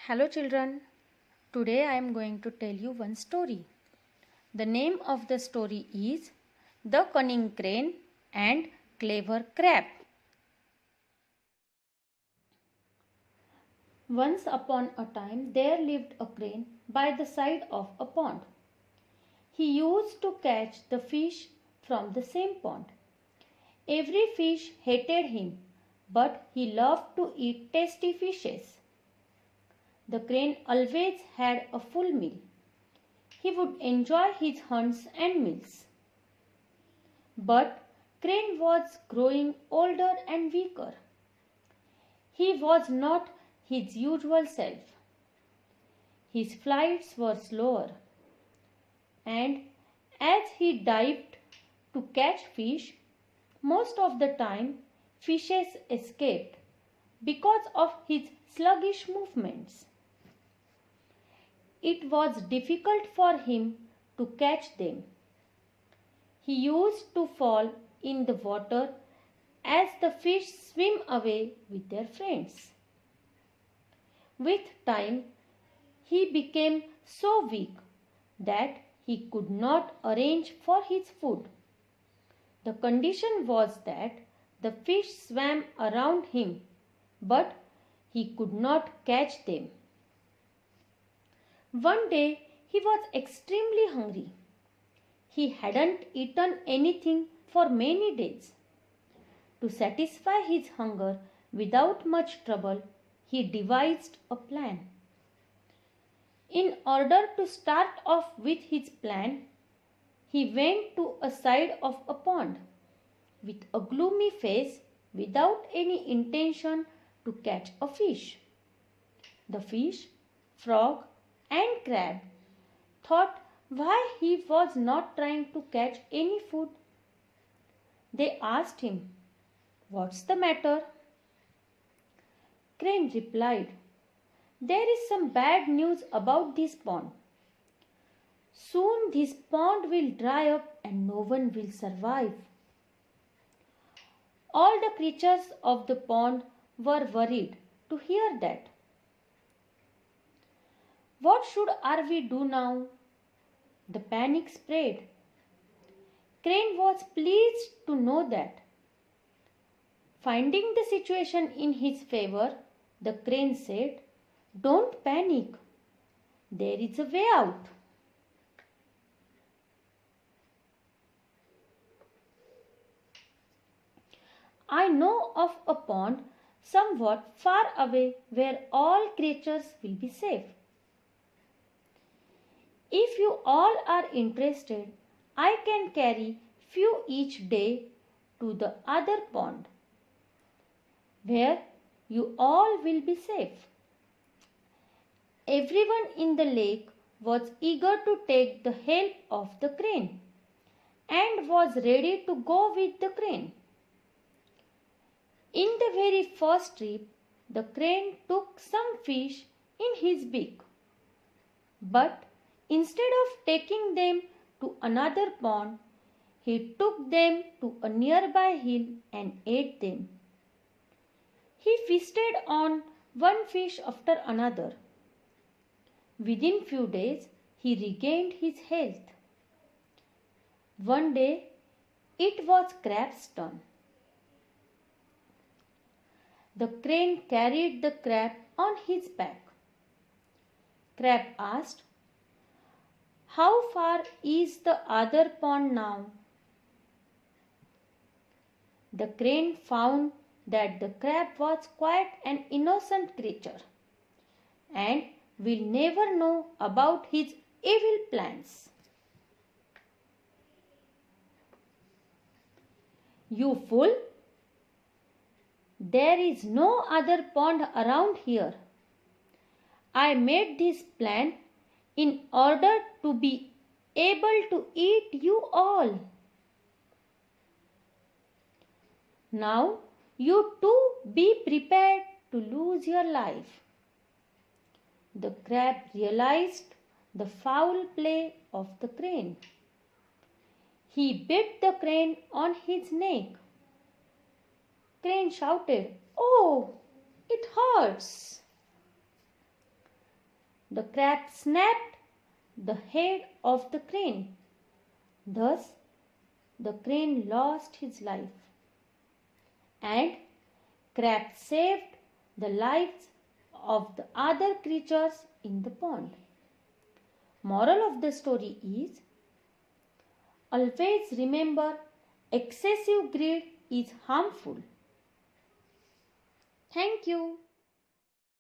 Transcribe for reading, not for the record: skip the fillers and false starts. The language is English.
Hello children, today I am going to tell you one story. The name of the story is The Cunning Crane and Clever Crab. Once upon a time there lived a crane by the side of a pond. He used to catch the fish from the same pond. Every fish hated him, but he loved to eat tasty fishes. The crane always had a full meal. He would enjoy his hunts and meals. But Crane was growing older and weaker. He was not his usual self. His flights were slower, and as he dived to catch fish, most of the time fishes escaped because of his sluggish movements. It was difficult for him to catch them. He used to fall in the water as the fish swim away with their friends. With time, he became so weak that he could not arrange for his food. The condition was that the fish swam around him, but he could not catch them. One day he was extremely hungry. He hadn't eaten anything for many days. To satisfy his hunger without much trouble, he devised a plan. In order to start off with his plan, he went to a side of a pond with a gloomy face without any intention to catch a fish. The fish, frog, and crab thought why he was not trying to catch any food. They asked him, "What's the matter?" Crane replied, "There is some bad news about this pond. Soon this pond will dry up and no one will survive." All the creatures of the pond were worried to hear that. "What should we do now?" The panic spread. Crane was pleased to know that. Finding the situation in his favor, the crane said, "Don't panic. There is a way out." I know of a pond somewhat far away where all creatures will be safe. If you all are interested, I can carry few each day to the other pond, where you all will be safe. Everyone in the lake was eager to take the help of the crane and was ready to go with the crane. In the very first trip, the crane took some fish in his beak, but instead of taking them to another pond, he took them to a nearby hill and ate them. He feasted on one fish after another. Within few days, he regained his health. One day, it was Crab's turn. The crane carried the crab on his back. Crab asked, "How far is the other pond now?" The crane found that the crab was quite an innocent creature and will never know about his evil plans. "You fool! There is no other pond around here. I made this plan in order to be able to eat you all. Now you too be prepared to lose your life." The crab realized the foul play of the crane. He bit the crane on his neck. Crane shouted, "Oh, it hurts!" the crab snapped the head of the crane. Thus, the crane lost his life, and crab saved the lives of the other creatures in the pond. Moral of the story is, always remember, excessive greed is harmful. Thank you.